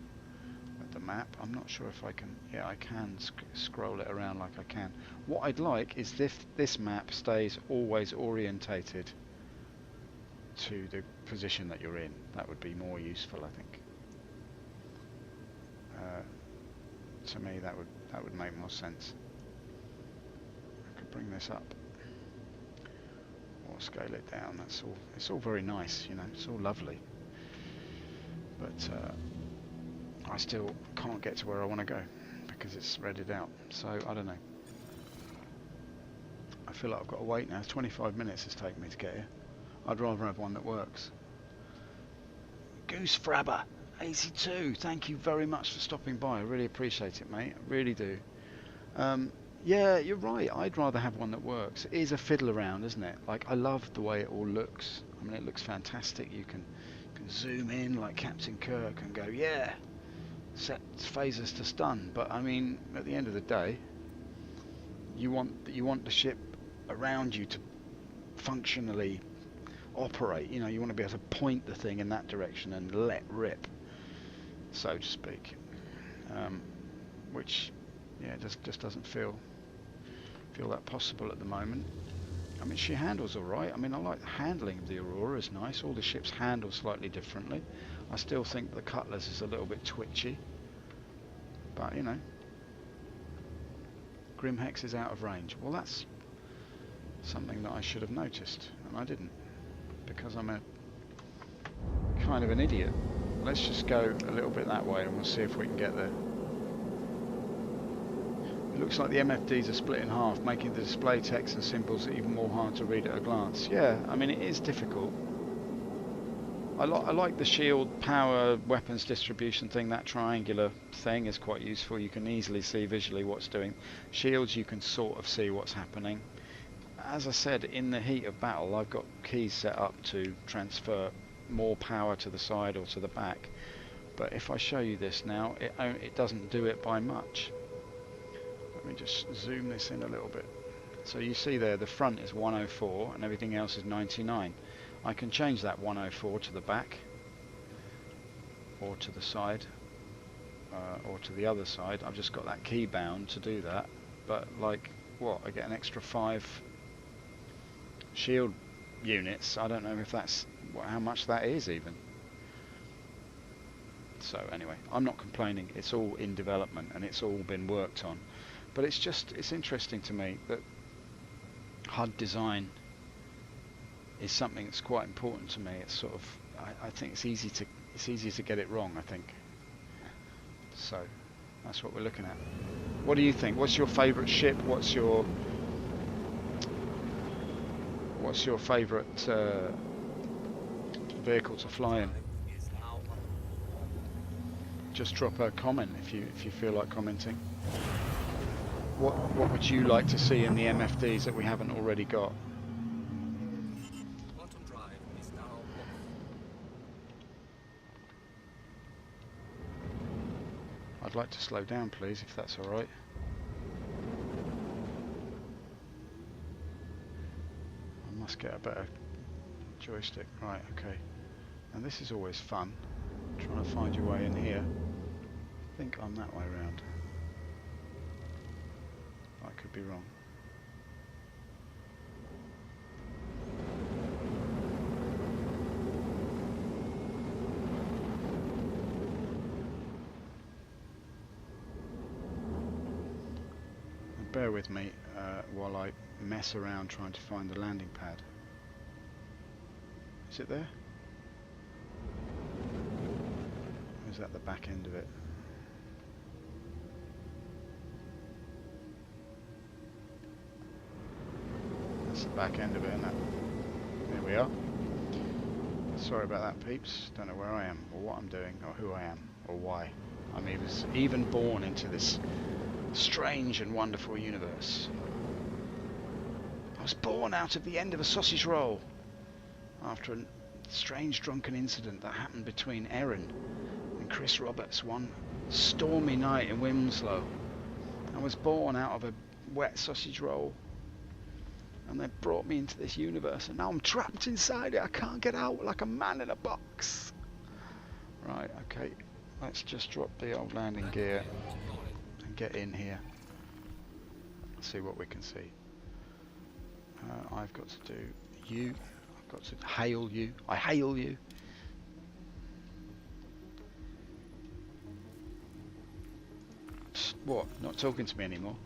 at the map. I'm not sure if I can. Yeah, I can scroll it around like I can. What I'd like is this map stays always orientated to the position that you're in. That would be more useful, I think. To me, that would make more sense. I could bring this up or scale it down. That's all. It's all very nice, you know. It's all lovely, but I still can't get to where I want to go because it's redded out. So I don't know. I feel like I've got to wait now. It's 25 minutes it's taken me to get here. I'd rather have one that works. Goose Frabber 82, thank you very much for stopping by. I really appreciate it, mate. I really do. Yeah, you're right. I'd rather have one that works. It is a fiddle around, isn't it? Like, I love the way it all looks. I mean, it looks fantastic. You can zoom in like Captain Kirk and go, yeah, set phasers to stun. But I mean, at the end of the day, you want the ship around you to functionally operate. You know, you want to be able to point the thing in that direction and let rip, so to speak. Which, yeah, just doesn't feel that possible at the moment. I mean, she handles all right. I mean, I like the handling of the Aurora is nice. All the ships handle slightly differently. I still think the Cutlass is a little bit twitchy, but you know, Grim Hex is out of range. Well, that's something that I should have noticed, and I didn't, because I'm a kind of an idiot. Let's just go a little bit that way and we'll see if we can get there. It looks like the MFDs are split in half, making the display text and symbols even more hard to read at a glance. Yeah, I mean, it is difficult. I like the shield power weapons distribution thing. That triangular thing is quite useful. You can easily see visually what's doing. Shields, you can sort of see what's happening. As I said, in the heat of battle, I've got keys set up to transfer more power to the side or to the back. But if I show you this now, it doesn't do it by much. Let me just zoom this in a little bit. So you see there, the front is 104 and everything else is 99. I can change that 104 to the back, or to the side, or to the other side. I've just got that key bound to do that. But like, what? I get an extra 5 shield units. I don't know if that's how much that is even. So anyway, I'm not complaining. It's all in development and it's all been worked on. But it's interesting to me that HUD design is something that's quite important to me. It's sort of, I think it's easy to get it wrong, I think. So that's what we're looking at. What do you think? What's your favourite ship? What's your favourite vehicle to fly in? Just drop a comment if you feel like commenting. What would you like to see in the MFDs that we haven't already got? Bottom drive is now off. I'd like to slow down, please, if that's all right. get a better joystick. Right, okay. And this is always fun, trying to find your way in here. I think I'm that way around. I could be wrong. Bear with me while I mess around trying to find the landing pad. Is it there? Or is that the back end of it? That's the back end of it, isn't it? There we are. Sorry about that, peeps. Don't know where I am, or what I'm doing, or who I am, or why. I'm even born into this strange and wonderful universe. I was born out of the end of a sausage roll after a strange drunken incident that happened between Erin and Chris Roberts one stormy night in Wilmslow. I was born out of a wet sausage roll, and they brought me into this universe, and now I'm trapped inside it. I can't get out, like a man in a box. Right, okay, let's just drop the old landing gear and get in here. See what we can see. I've got to do you. I've got to hail you. I hail you. What? Not talking to me anymore?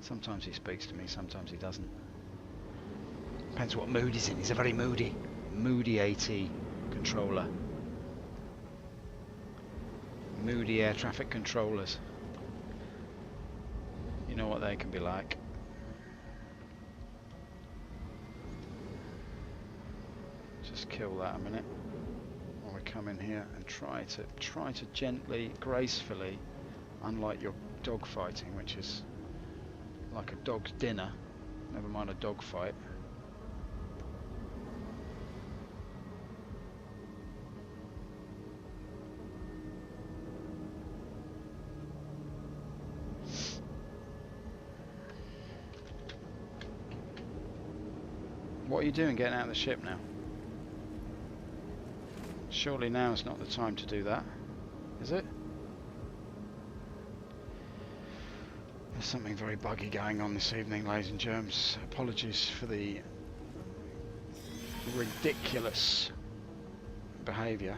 Sometimes he speaks to me, sometimes he doesn't. Depends what mood he's in. He's a very moody AT controller. Moody air traffic controllers. You know what they can be like. Just kill that a minute while we come in here and try to gently, gracefully, unlike your dog fighting, which is like a dog's dinner, never mind a dog fight. What are you doing getting out of the ship now? Surely now is not the time to do that, is it? There's something very buggy going on this evening, ladies and germs. Apologies for the ridiculous behaviour.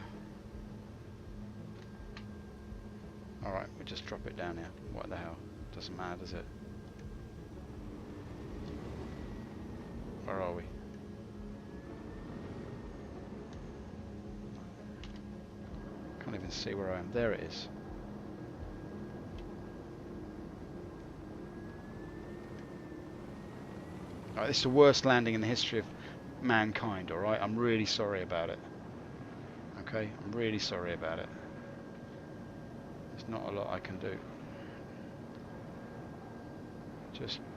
Alright, we just drop it down here. What the hell? Doesn't matter, does it? Where are we? Can't even see where I am. There it is. Alright, this is the worst landing in the history of mankind, alright? I'm really sorry about it. Okay? I'm really sorry about it. There's not a lot I can do.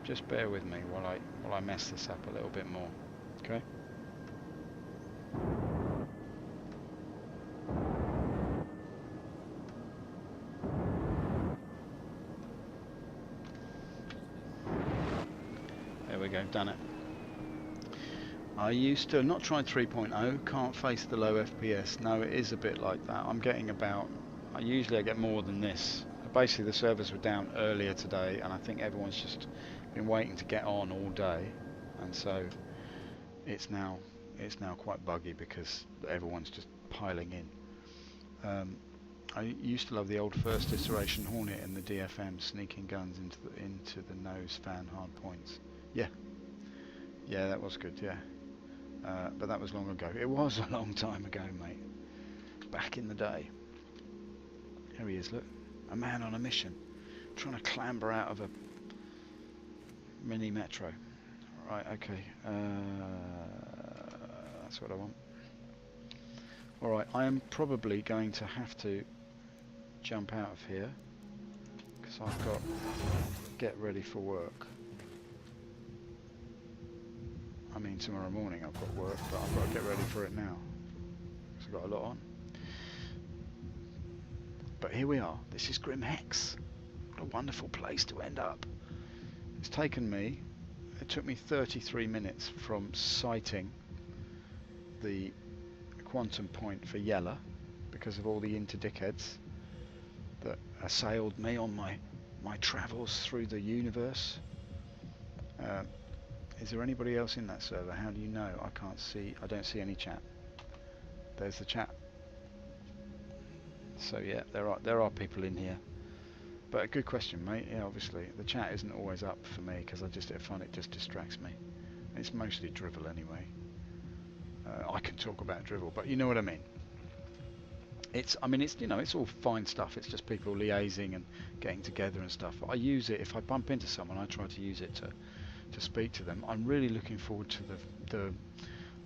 Just bear with me while I mess this up a little bit more. Okay? There we go, done it. I used to not tried 3.0, can't face the low FPS. No, it is a bit like that. I'm getting about, usually I get more than this. Basically the servers were down earlier today, and I think everyone's just been waiting to get on all day, and so it's now quite buggy because everyone's just piling in. I used to love the old first iteration Hornet and the DFM sneaking guns into the nose fan hard points. Yeah, that was good. Yeah, but that was long ago. It was a long time ago, mate. Back in the day. Here he is. Look, a man on a mission, trying to clamber out of a mini metro. Right. Okay. That's what I want. All right. I am probably going to have to jump out of here because I've got to get ready for work. I mean, tomorrow morning I've got work, but I've got to get ready for it now because I've got a lot on. But here we are. This is Grim Hex. What a wonderful place to end up. It's taken me it took me 33 minutes from sighting the quantum point for Yella, because of all the Interdictheads that assailed me on my travels through the universe. Is there anybody else in that server? How do you know? I can't see. I don't see any chat. There's the chat. So yeah, there are people in here. But a good question, mate. Yeah, obviously the chat isn't always up for me because I just find it just distracts me. It's mostly drivel anyway. I can talk about drivel, but you know what I mean. I mean, it's, you know, it's all fine stuff. It's just people liaising and getting together and stuff. I use it if I bump into someone. I try to use it to speak to them. I'm really looking forward to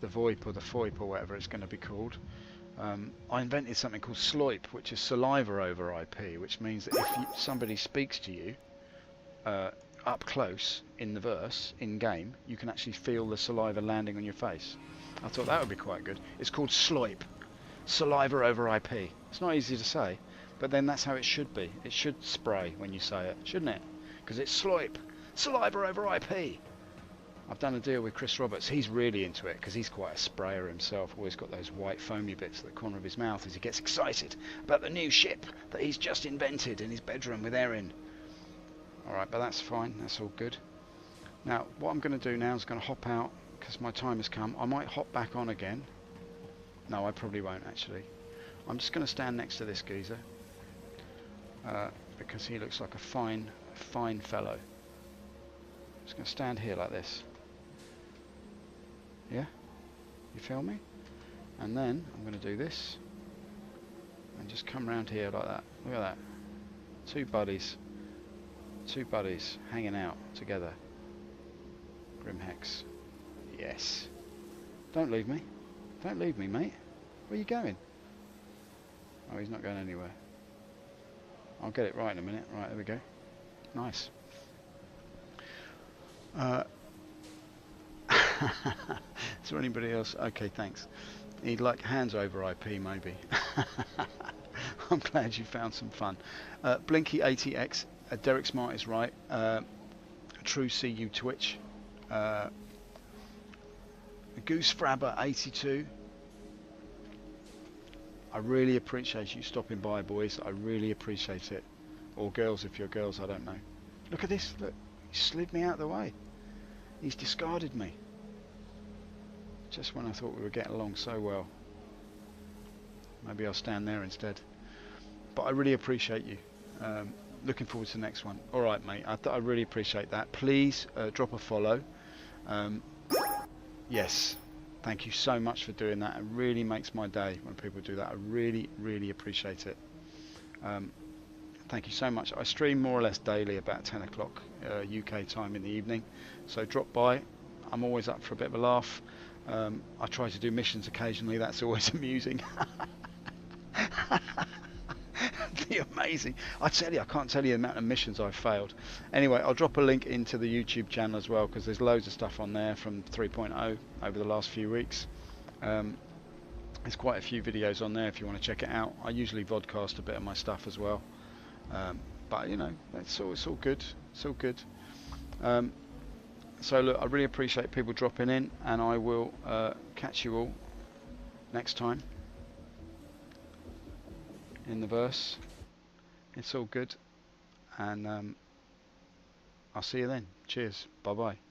the VoIP or the FOIP or whatever it's going to be called. I invented something called SLOIP, which is saliva over IP, which means that if somebody speaks to you up close in the verse, in game, you can actually feel the saliva landing on your face. I thought that would be quite good. It's called SLOIP, saliva over IP. It's not easy to say, but then that's how it should be. It should spray when you say it, shouldn't it? Because it's SLOIP, saliva over IP. I've done a deal with Chris Roberts. He's really into it because he's quite a sprayer himself. Always got those white foamy bits at the corner of his mouth as he gets excited about the new ship that he's just invented in his bedroom with Erin. Alright, but that's fine. That's all good. Now, what I'm going to do now is going to hop out because my time has come. I might hop back on again. No, I probably won't actually. I'm just going to stand next to this geezer because he looks like a fine fellow. I'm just going to stand here like this. Yeah, you feel me? And then I'm going to do this and just come round here like that. Look at that. Two buddies hanging out together. Grimhex. Yes. Don't leave me, mate. Where are you going? Oh, he's not going anywhere. I'll get it right in a minute. Right, there we go. Nice. Is there anybody else? Okay, thanks. He'd like hands over IP maybe. I'm glad you found some fun. Blinky80X, Derek Smart is right. True CU Twitch. Goose Frabber 82. I really appreciate you stopping by, boys. I really appreciate it. Or girls, if you're girls, I don't know. Look at this. Look, he slid me out of the way. He's discarded me. Just when I thought we were getting along so well. Maybe I'll stand there instead. But I really appreciate you. Looking forward to the next one. Alright, mate. I really appreciate that. Please drop a follow. Yes. Thank you so much for doing that. It really makes my day when people do that. I really, really appreciate it. Thank you so much. I stream more or less daily about 10 o'clock UK time in the evening. So drop by. I'm always up for a bit of a laugh. I try to do missions occasionally. That's always amusing. Be amazing. I tell you, I can't tell you the amount of missions I've failed. Anyway, I'll drop a link into the YouTube channel as well because there's loads of stuff on there from 3.0 over the last few weeks. There's quite a few videos on there if you want to check it out. I usually vodcast a bit of my stuff as well. But you know, it's all good. It's all good. So look, I really appreciate people dropping in, and I will catch you all next time in the verse. It's all good, and I'll see you then. Cheers. Bye bye.